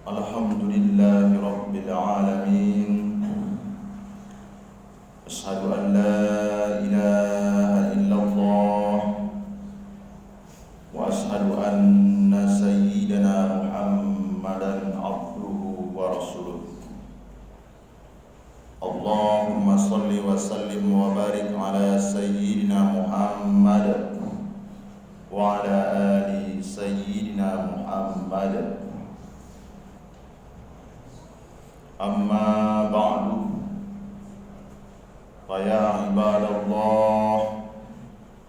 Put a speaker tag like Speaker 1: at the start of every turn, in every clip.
Speaker 1: Alhamdulillahi Rabbil Alamin. Ashhadu an la ilaha illallah wa ashhadu anna sayyidana Muhammadan abduhu wa rasuluh. Allahumma salli wa sallim wa barik ala sayyidina Muhammad wa ala ali sayyidina Muhammad. Amma ba'du, faya ibadallah,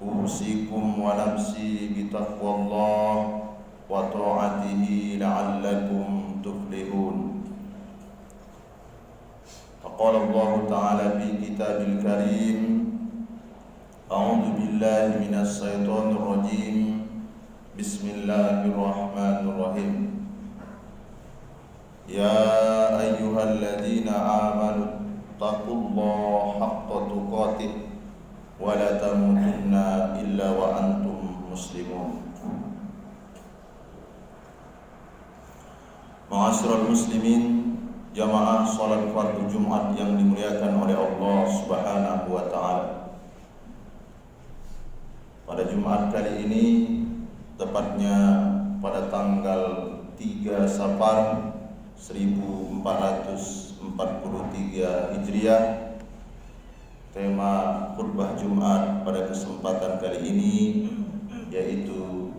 Speaker 1: usikum wa nafsi bitaqwallah wa ta'atihi la'allakum tuflihun. Faqala Allah Ta'ala fi kitabil karim, a'udzu billahi minas syaitonir rajim. Bismillahirrahmanirrahim. Ya ayyuhalladzina amanu taqullaha haqqa tuqatih wa la tamutunna illa wa antum muslimun. Ma'asyiral muslimin, jamaah salat fardu Jumat yang dimuliakan oleh Allah Subhanahu wa taala. Pada Jumat kali ini, tepatnya pada tanggal 3 Safar 1443 Hijriah, tema khutbah Jumat pada kesempatan kali ini yaitu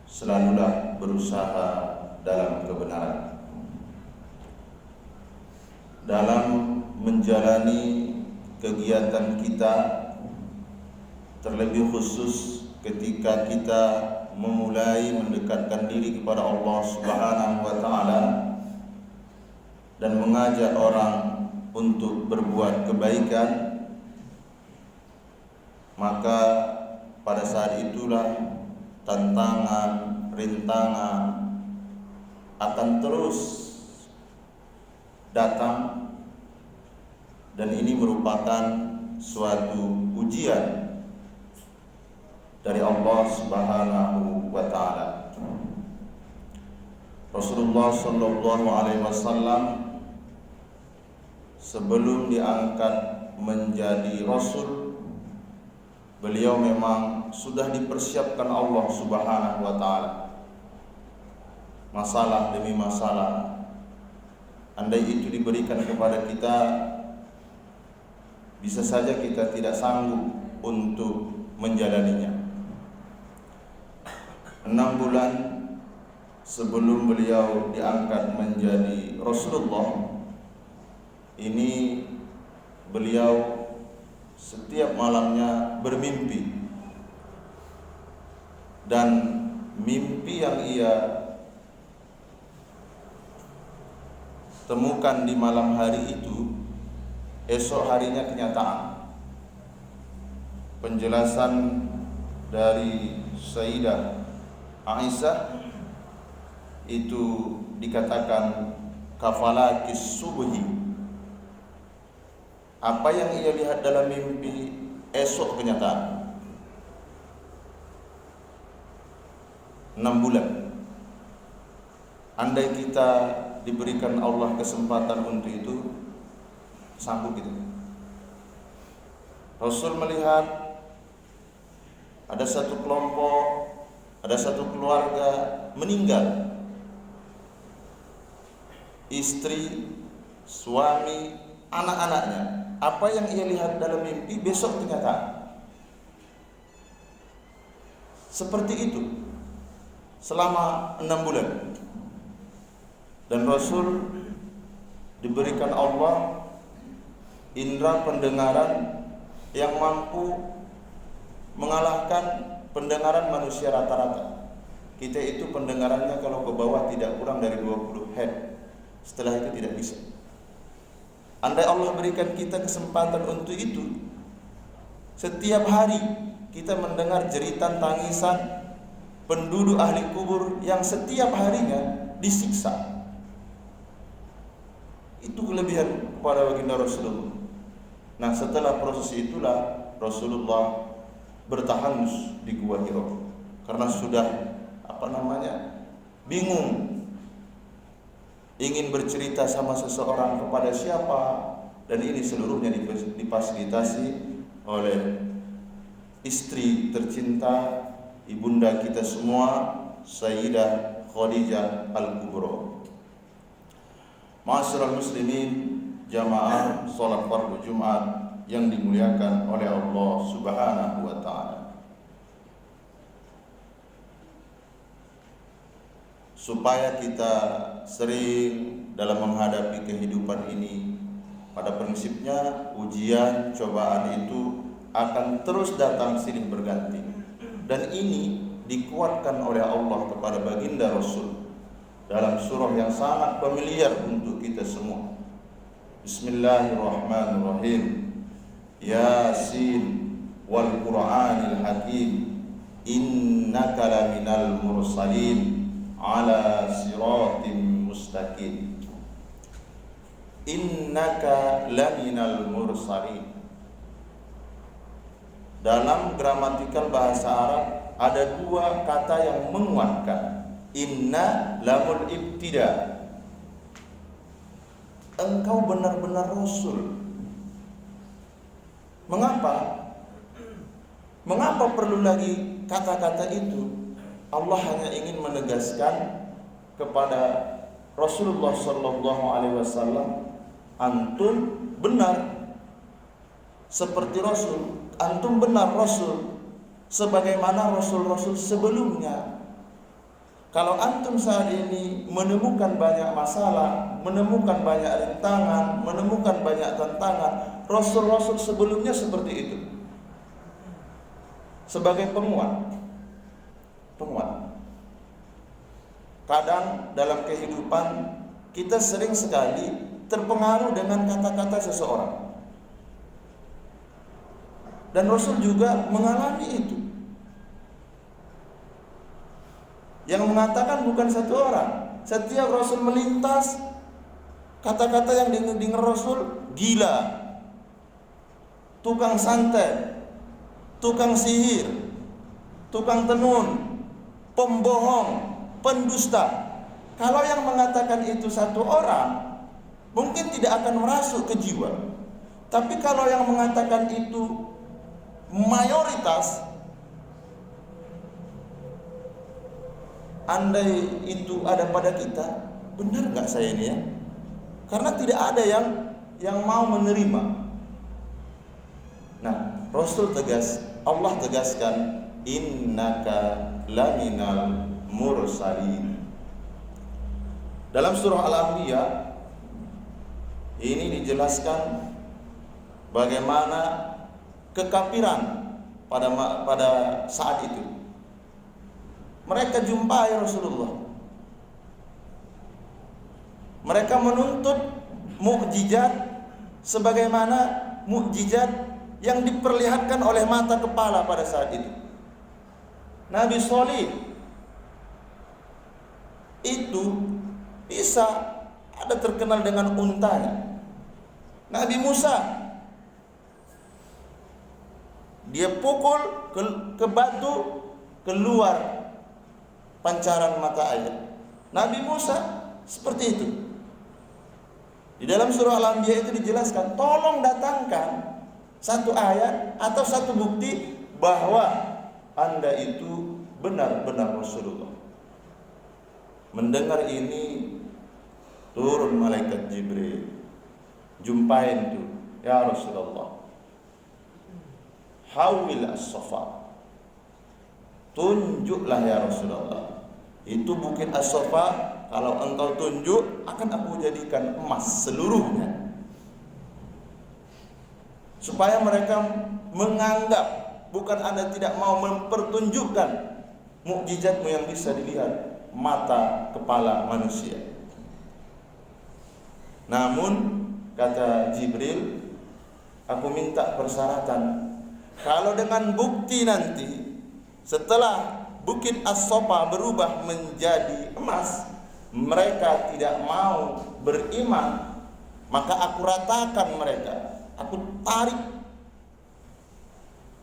Speaker 1: selalulah berusaha dalam kebenaran. Dalam menjalani kegiatan kita, terlebih khusus ketika kita memulai mendekatkan diri kepada Allah Subhanahu wa taala dan mengajak orang untuk berbuat kebaikan, maka pada saat itulah tantangan, rintangan akan terus datang, dan ini merupakan suatu ujian dari Allah Subhanahu wa taala. Rasulullah sallallahu alaihi wasallam sebelum diangkat menjadi rasul, beliau memang sudah dipersiapkan Allah Subhanahu wa taala. Masalah demi masalah, andai itu diberikan kepada kita, bisa saja kita tidak sanggup untuk menjalaninya. 6 bulan sebelum beliau diangkat menjadi Rasulullah, ini beliau setiap malamnya bermimpi, dan mimpi yang ia temukan di malam hari itu esok harinya kenyataan. Penjelasan dari Sayyidah Aisyah itu dikatakan kafalakis subhi, apa yang ia lihat dalam mimpi esok kenyataan. 6 bulan. Andai kita diberikan Allah kesempatan untuk itu, sanggup gitu. Rasul melihat ada satu kelompok, ada satu keluarga meninggal, istri, suami, anak-anaknya. Apa yang ia lihat dalam mimpi besok kenyataan. Seperti itu selama 6 bulan. Dan Rasul diberikan Allah indera pendengaran yang mampu mengalahkan pendengaran manusia rata-rata. Kita itu pendengarannya kalau ke bawah tidak kurang dari 20 Hz. Setelah itu tidak bisa. Andai Allah berikan kita kesempatan untuk itu, setiap hari kita mendengar jeritan tangisan penduduk ahli kubur yang setiap harinya disiksa. Itu kelebihan kepada baginda Rasulullah. Nah, setelah proses itulah Rasulullah bertahanus di Gua Hira karena sudah bingung ingin bercerita sama seseorang kepada siapa, dan ini seluruhnya difasilitasi oleh istri tercinta ibunda kita semua, Sayyidah Khadijah Al-Kubra. Ma'asyiral muslimin, jamaah salat fardu Jumat yang dimuliakan oleh Allah Subhanahu wa taala. Supaya kita sering dalam menghadapi kehidupan ini, pada prinsipnya ujian, cobaan itu akan terus datang silih berganti. Dan ini dikuatkan oleh Allah kepada baginda Rasul dalam surah yang sangat familiar untuk kita semua. Bismillahirrahmanirrahim. Yasin wal Qur'anil Hakim, innaka laminal mursalin ala siratim mustaqim. Innaka laminal mursalin. Dalam gramatikal bahasa Arab ada dua kata yang menguatkan. Inna lamul ibtida. Engkau benar-benar Rasul. Mengapa? Mengapa perlu lagi kata-kata itu? Allah hanya ingin menegaskan kepada Rasulullah sallallahu alaihi wasallam, antum benar seperti Rasul, antum benar Rasul sebagaimana Rasul-Rasul sebelumnya. Kalau antum saat ini menemukan banyak masalah, menemukan banyak rintangan, menemukan banyak tantangan, Rasul-Rasul sebelumnya seperti itu. Sebagai penguat. Kadang dalam kehidupan kita sering sekali terpengaruh dengan kata-kata seseorang. Dan Rasul juga mengalami itu. Yang mengatakan bukan satu orang. Setiap Rasul melintas, kata-kata yang dengar Rasul, gila, tukang santet, tukang sihir, tukang tenun, pembohong, pendusta. Kalau yang mengatakan itu satu orang, mungkin tidak akan merasuk ke jiwa. Tapi kalau yang mengatakan itu mayoritas, andai itu ada pada kita, benar nggak saya ini ya? Karena tidak ada yang mau menerima. Nah, Rasul tegas, Allah tegaskan, innaka laminal mursalin. Dalam surah Al-Anbiya ini dijelaskan bagaimana kekafiran pada saat itu. Mereka jumpai Rasulullah. Mereka menuntut mukjizat sebagaimana mukjizat yang diperlihatkan oleh mata kepala pada saat itu. Nabi Shalih itu bisa ada terkenal dengan untanya. Nabi Musa, dia pukul ke batu, keluar pancaran mata air. Nabi Musa seperti itu. Di dalam surah Al-Anbiya itu dijelaskan, tolong datangkan satu ayat atau satu bukti bahwa Anda itu benar-benar Rasulullah. Mendengar ini, turun malaikat Jibril, jumpain tuh, ya Rasulullah, hawil as-Safa, tunjuklah ya Rasulullah, itu bukit as-Safa, kalau engkau tunjuk akan aku jadikan emas seluruhnya. Supaya mereka menganggap bukan Anda tidak mau mempertunjukkan mukjizatmu yang bisa dilihat mata kepala manusia. Namun kata Jibril, aku minta persyaratan, kalau dengan bukti nanti setelah bukit as-Safa berubah menjadi emas, mereka tidak mau beriman, maka aku ratakan mereka, aku tarik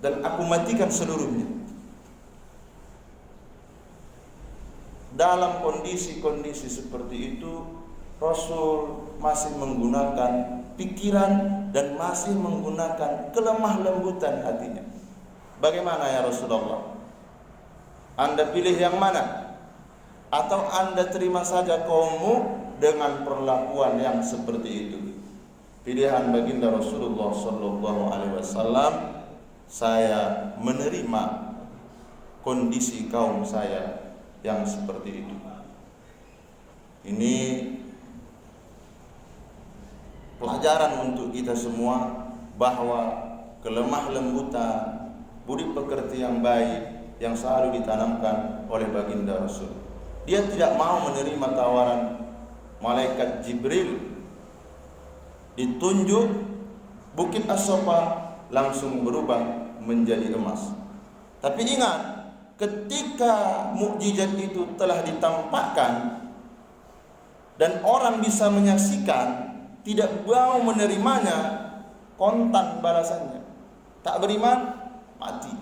Speaker 1: dan aku matikan seluruhnya. Dalam kondisi-kondisi seperti itu, Rasul masih menggunakan pikiran dan masih menggunakan kelemah lembutan hatinya. Bagaimana ya Rasulullah? Anda pilih yang mana? Atau Anda terima saja kaummu dengan perlakuan yang seperti itu? Pilihan baginda Rasulullah sallallahu alaihi wasallam, saya menerima kondisi kaum saya yang seperti itu. Ini pelajaran untuk kita semua bahwa kelemah lembutan, budi pekerti yang baik yang selalu ditanamkan oleh baginda Rasul. Dia tidak mau menerima tawaran malaikat Jibril ditunjuk Bukit As-Safa langsung berubah menjadi emas. Tapi ingat, ketika mukjizat itu telah ditampakkan dan orang bisa menyaksikan, tidak mau menerimanya, kontan balasannya. Tak beriman, mati.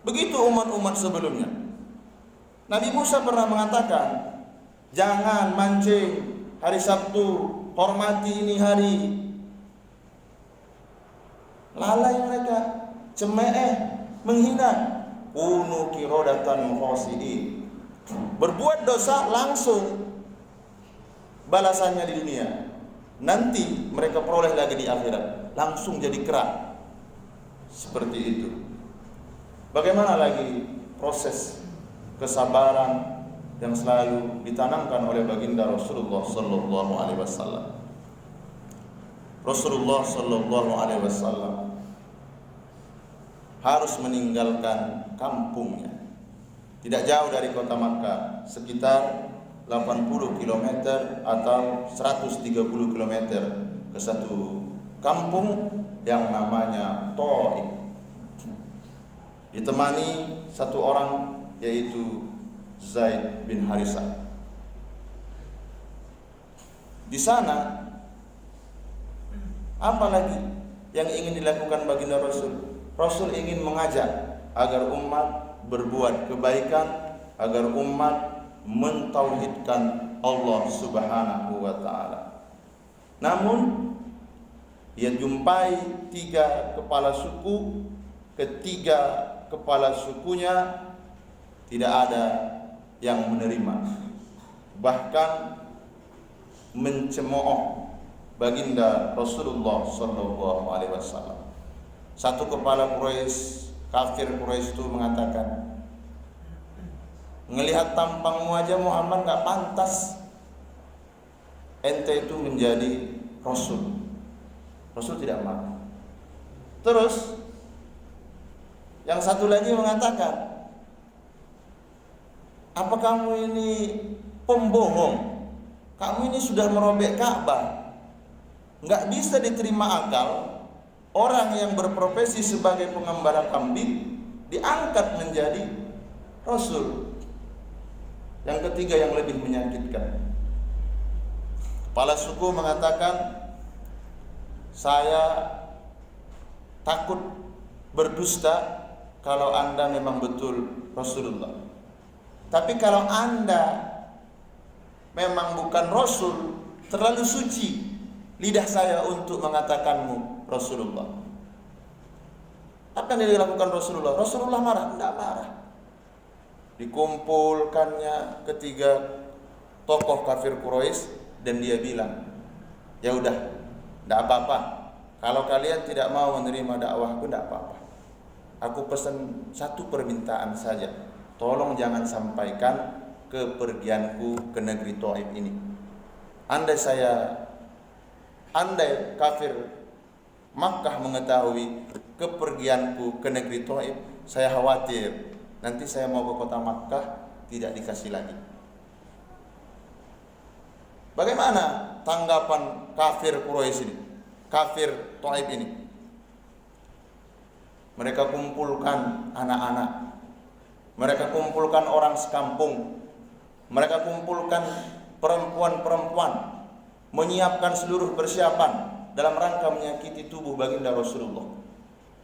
Speaker 1: Begitu umat-umat sebelumnya. Nabi Musa pernah mengatakan, jangan mancing hari Sabtu, hormati ini hari. Lalai mereka, cemeh, menghina. Kunu qiradatan khasi'in. Berbuat dosa langsung balasannya di dunia. Nanti mereka peroleh lagi di akhirat, langsung jadi kera. Seperti itu. Bagaimana lagi proses kesabaran yang selalu ditanamkan oleh baginda Rasulullah sallallahu alaihi wasallam. Rasulullah sallallahu alaihi wasallam harus meninggalkan kampungnya. Tidak jauh dari kota Makkah, sekitar 80 km atau 130 km ke satu kampung yang namanya Thaif. Ditemani satu orang yaitu Zaid bin Harisah. Di sana apa lagi yang ingin dilakukan baginda Rasul? Rasul ingin mengajak agar umat berbuat kebaikan, agar umat mentauhidkan Allah Subhanahu wa taala. Namun ia jumpai 3 kepala suku, ketiga kepala sukunya tidak ada yang menerima, bahkan mencemooh baginda Rasulullah sallallahu alaihi wasallam. Satu kepala Quraisy, kafir Quraisy itu mengatakan, ngelihat tampangmu aja Muhammad gak pantas ente itu menjadi Rasul. Rasul tidak mau. Terus yang satu lagi mengatakan, apa kamu ini pembohong? Kamu ini sudah merobek Ka'bah. Gak bisa diterima akal orang yang berprofesi sebagai pengembala kambing diangkat menjadi Rasul. Yang ketiga yang lebih menyakitkan, kepala suku mengatakan, saya takut berdusta kalau Anda memang betul Rasulullah. Tapi kalau Anda memang bukan Rasul, terlalu suci lidah saya untuk mengatakanmu Rasulullah. Apa yang dilakukan Rasulullah? Rasulullah marah? Tidak marah. Dikumpulkannya ketiga tokoh kafir Quraisy dan dia bilang, ya udah, tidak apa-apa. Kalau kalian tidak mau menerima dakwahku, tidak apa-apa. Aku pesan satu permintaan saja, tolong jangan sampaikan kepergianku ke negeri Thaif ini. Andai kafir Makkah mengetahui kepergianku ke negeri Thaif, saya khawatir nanti saya mau ke kota Makkah tidak dikasih lagi. Bagaimana tanggapan kafir Quraisy ini, kafir Thaif ini? Mereka kumpulkan anak-anak, mereka kumpulkan orang sekampung, mereka kumpulkan perempuan-perempuan, menyiapkan seluruh persiapan dalam rangka menyakiti tubuh baginda Rasulullah.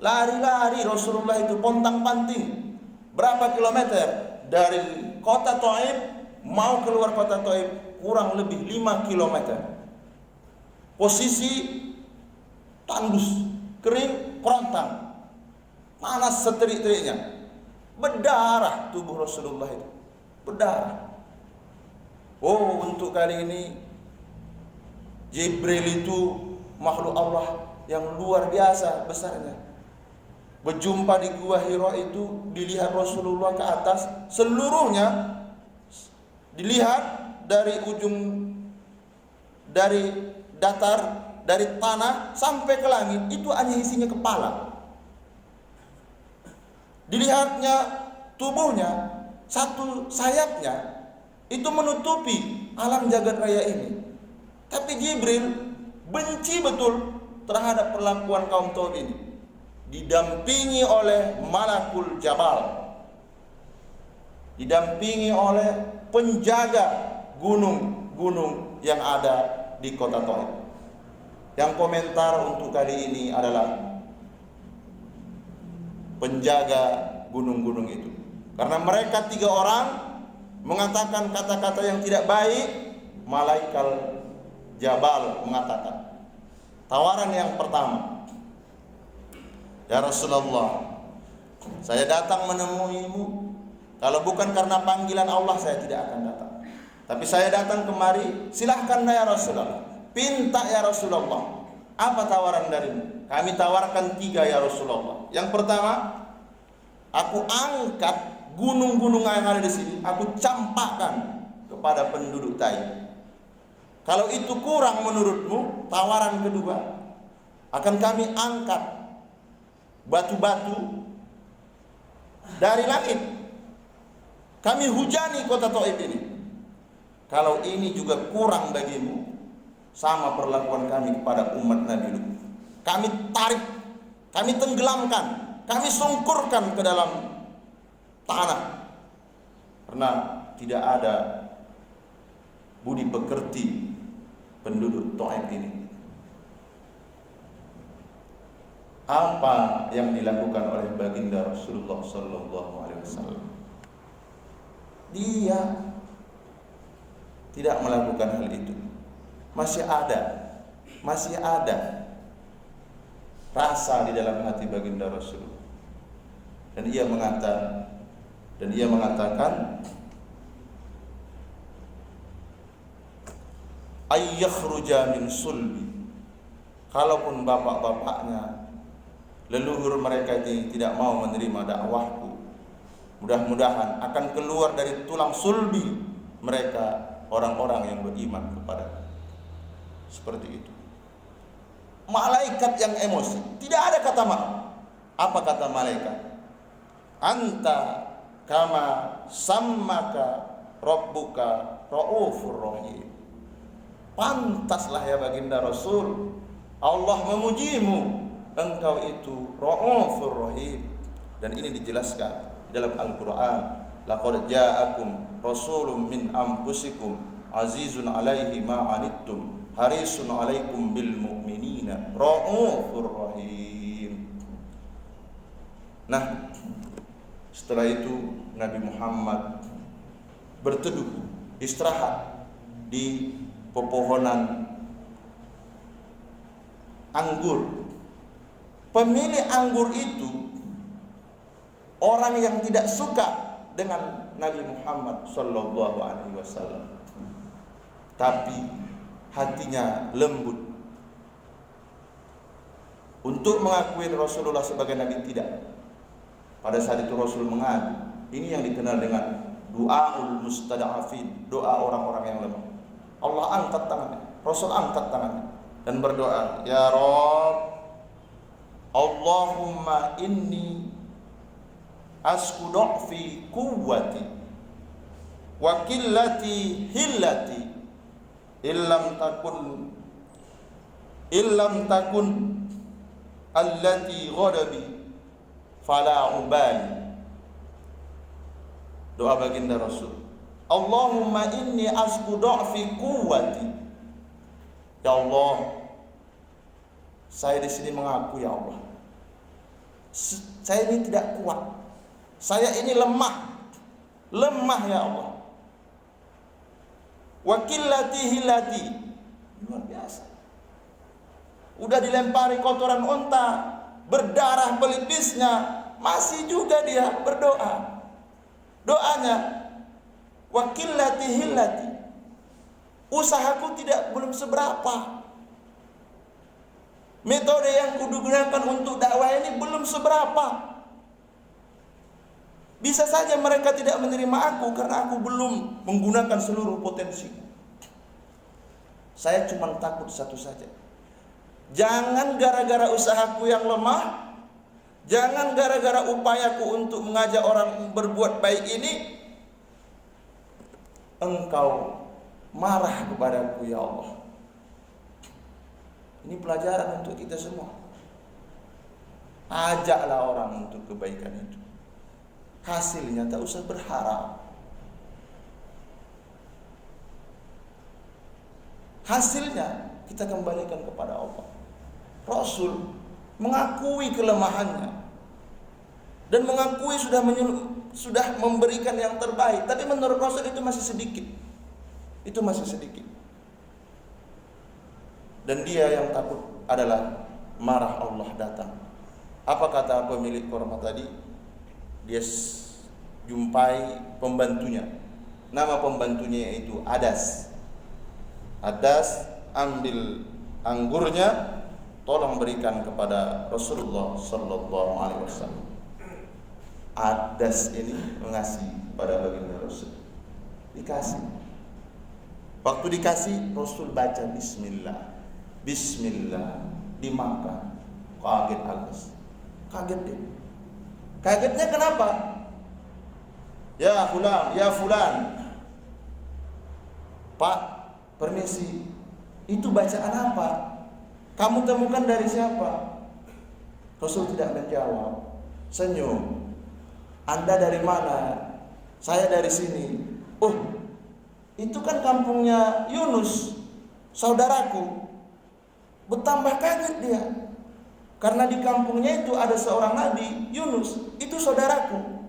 Speaker 1: Lari-lari Rasulullah itu pontang-panting. Berapa kilometer dari kota Thaif mau keluar kota Thaif, kurang lebih 5 kilometer. Posisi tandus, kering, kerontang, panas seterik-teriknya, berdarah tubuh Rasulullah itu, berdarah. Oh, untuk kali ini Jibril itu makhluk Allah yang luar biasa besarnya. Berjumpa di Gua Hira itu, dilihat Rasulullah ke atas, seluruhnya dilihat dari ujung, dari datar, dari tanah sampai ke langit, itu hanya isinya kepala. Dilihatnya tubuhnya, satu sayapnya itu menutupi alam jagat raya ini. Tapi Jibril benci betul terhadap perlakuan kaum Taud ini, didampingi oleh Malakul Jabal, didampingi oleh penjaga gunung-gunung yang ada di kota Taif. Yang komentar untuk kali ini adalah penjaga gunung-gunung itu, karena mereka 3 orang mengatakan kata-kata yang tidak baik. Malaikat Jabal mengatakan, tawaran yang pertama, ya Rasulullah, saya datang menemuimu, kalau bukan karena panggilan Allah saya tidak akan datang. Tapi saya datang kemari, silahkan ya Rasulullah, pinta ya Rasulullah, apa tawaran darimu? Kami tawarkan 3 ya Rasulullah. Yang pertama, aku angkat gunung-gunung yang ada di sini, aku campakkan kepada penduduk Taif. Kalau itu kurang menurutmu, tawaran kedua, akan kami angkat batu-batu dari langit, kami hujani kota Taif ini. Kalau ini juga kurang bagimu, sama perlakuan kami kepada umat Nabi Lut. Kami tarik, kami tenggelamkan, kami sungkurkan ke dalam tanah, karena tidak ada budi pekerti penduduk Taif ini. Apa yang dilakukan oleh baginda Rasulullah sallallahu alaihi wasallam? Dia tidak melakukan hal itu. Masih ada rasa di dalam hati baginda Rasulullah. Dan ia mengatakan ayyakhruja min sulbi, kalaupun bapak-bapaknya, leluhur mereka ini tidak mau menerima dakwahku, mudah-mudahan akan keluar dari tulang sulbi mereka orang-orang yang beriman kepada. Seperti itu. Malaikat yang emosi, tidak ada kata maaf. Apa kata malaikat? Anta kama sammaka rabbuka raufur rahim. Pantaslah ya baginda Rasul, Allah memujimu, engkau itu raufur rahim. Dan ini dijelaskan dalam Al-Quran, laqad ja'akum rasulun min anfusikum azizun alaihi ma anittum harisun alaikum bil mu'minina raufur rahim. Nah, setelah itu Nabi Muhammad berteduh, istirahat di pepohonan anggur. Pemilik anggur itu orang yang tidak suka dengan Nabi Muhammad sallallahu alaihi wasallam, tapi hatinya lembut untuk mengakui Rasulullah sebagai nabi. Tidak. Pada saat itu Rasul mengadu. Ini yang dikenal dengan doaul mustada'afin, doa orang-orang yang lemah. Allah angkat tangannya, Rasul angkat tangannya dan berdoa, ya Rabb, Allahumma inni asku fi quwwati wa qillati hillati illam takun allati ghadabi fala ubali. Doa baginda Rasul, Allahumma inni asku fi quwwati. Ya Allah, saya di sini mengaku ya Allah, saya ini tidak kuat, saya ini lemah ya Allah. wa qillati hillati. Luar biasa. Udah dilempari kotoran unta, berdarah pelipisnya, masih juga dia berdoa. Doanya wa qillati hillati. Usahaku belum seberapa. Metode yang kugunakan untuk dakwah ini belum seberapa. Bisa saja mereka tidak menerima aku karena aku belum menggunakan seluruh potensi. Saya cuma takut satu saja. Jangan gara-gara usahaku yang lemah, jangan gara-gara upayaku untuk mengajak orang berbuat baik ini, engkau marah kepadaku ya Allah. Ini pelajaran untuk kita semua. Ajaklah orang untuk kebaikan itu. Hasilnya tak usah berharap. Hasilnya kita kembalikan kepada Allah. Rasul mengakui kelemahannya dan mengakui sudah memberikan yang terbaik, tapi menurut Rasul itu masih sedikit. Itu masih sedikit. Dan dia yang takut adalah marah Allah datang. Apa kata pemilik korma tadi? Dia jumpai pembantunya. Nama pembantunya itu Adas. Adas, ambil anggurnya, tolong berikan kepada Rasulullah sallallahu alaihi wasallam. Adas ini mengasih pada baginda Rasul. Dikasih. Waktu dikasih, Rasul baca Bismillah. Bismillah, dimakan. Kaget Adas. Kaget dia. Kagetnya kenapa? Ya fulan. Pak, permisi. Itu bacaan apa? Kamu temukan dari siapa? Rasul tidak menjawab. Senyum. Anda dari mana? Saya dari sini. Oh, itu kan kampungnya Yunus, saudaraku. Bertambah kaget dia. Karena di kampungnya itu ada seorang nabi, Yunus, itu saudaraku.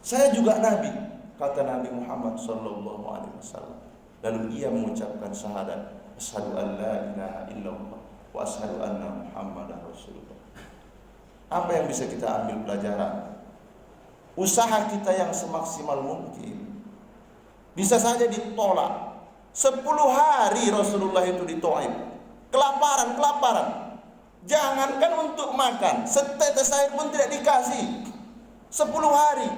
Speaker 1: Saya juga nabi, kata Nabi Muhammad sallallahu alaihi wasallam. Lalu ia mengucapkan syahadat, asyhadu an la ilaha illallah wa asyhadu anna Muhammadar Rasulullah. Apa yang bisa kita ambil pelajaran? Usaha kita yang semaksimal mungkin bisa saja ditolak. 10 hari Rasulullah itu di Taif, kelaparan. Jangankan untuk makan, setetes air pun tidak dikasih. 10 hari.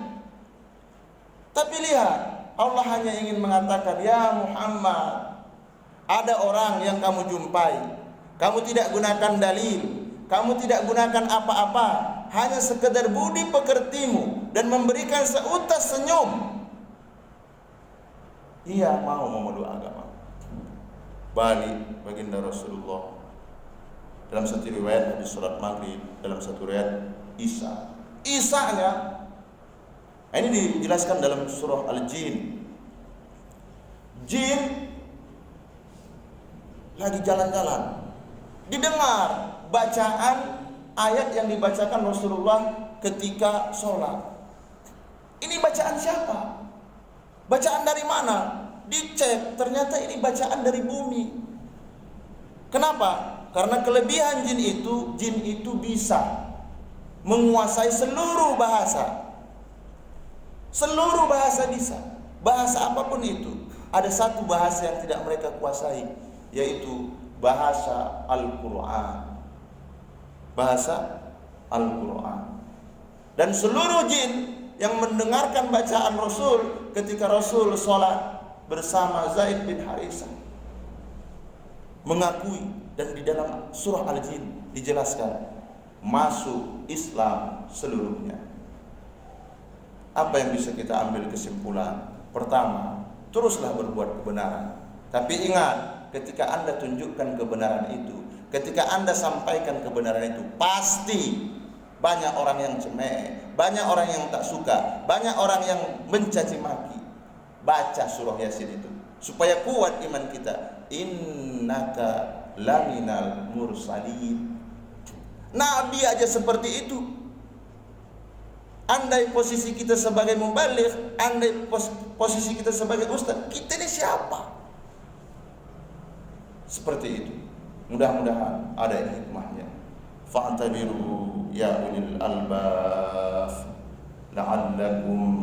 Speaker 1: Tapi lihat, Allah hanya ingin mengatakan, ya Muhammad, ada orang yang kamu jumpai, kamu tidak gunakan dalil, kamu tidak gunakan apa-apa, hanya sekedar budi pekertimu dan memberikan seutas senyum. Ia mau memeluk agama. Balik baginda Rasulullah. Dalam satu riwayat hadis salat maghrib, dalam satu riwayat Isanya. Ini dijelaskan dalam surah Al-Jin. Jin lagi jalan-jalan, didengar bacaan ayat yang dibacakan Rasulullah ketika sholat. Ini bacaan siapa? Bacaan dari mana? Dicek, ternyata ini bacaan dari bumi. Kenapa? Karena kelebihan jin itu bisa menguasai seluruh bahasa. Seluruh bahasa bisa. Bahasa apapun itu. Ada satu bahasa yang tidak mereka kuasai, yaitu bahasa Al-Quran. Bahasa Al-Quran. Dan seluruh jin yang mendengarkan bacaan Rasul ketika Rasul sholat bersama Zaid bin Harisah mengakui, dan di dalam surah Al-Jin dijelaskan masuk Islam seluruhnya. Apa yang bisa kita ambil kesimpulan? Pertama, teruslah berbuat kebenaran. Tapi ingat, ketika Anda tunjukkan kebenaran itu, ketika Anda sampaikan kebenaran itu, pasti banyak orang yang cemeh, banyak orang yang tak suka, banyak orang yang mencaci maki. Baca surah Yasin itu supaya kuat iman kita. Innaka laminal mursalin. Nabi aja seperti itu. andai posisi kita sebagai mubaligh, andai posisi kita sebagai ustaz, kita ini siapa? Seperti itu. Mudah-mudahan ada hikmahnya. Fa'tabiru ya ulil albab la'allakum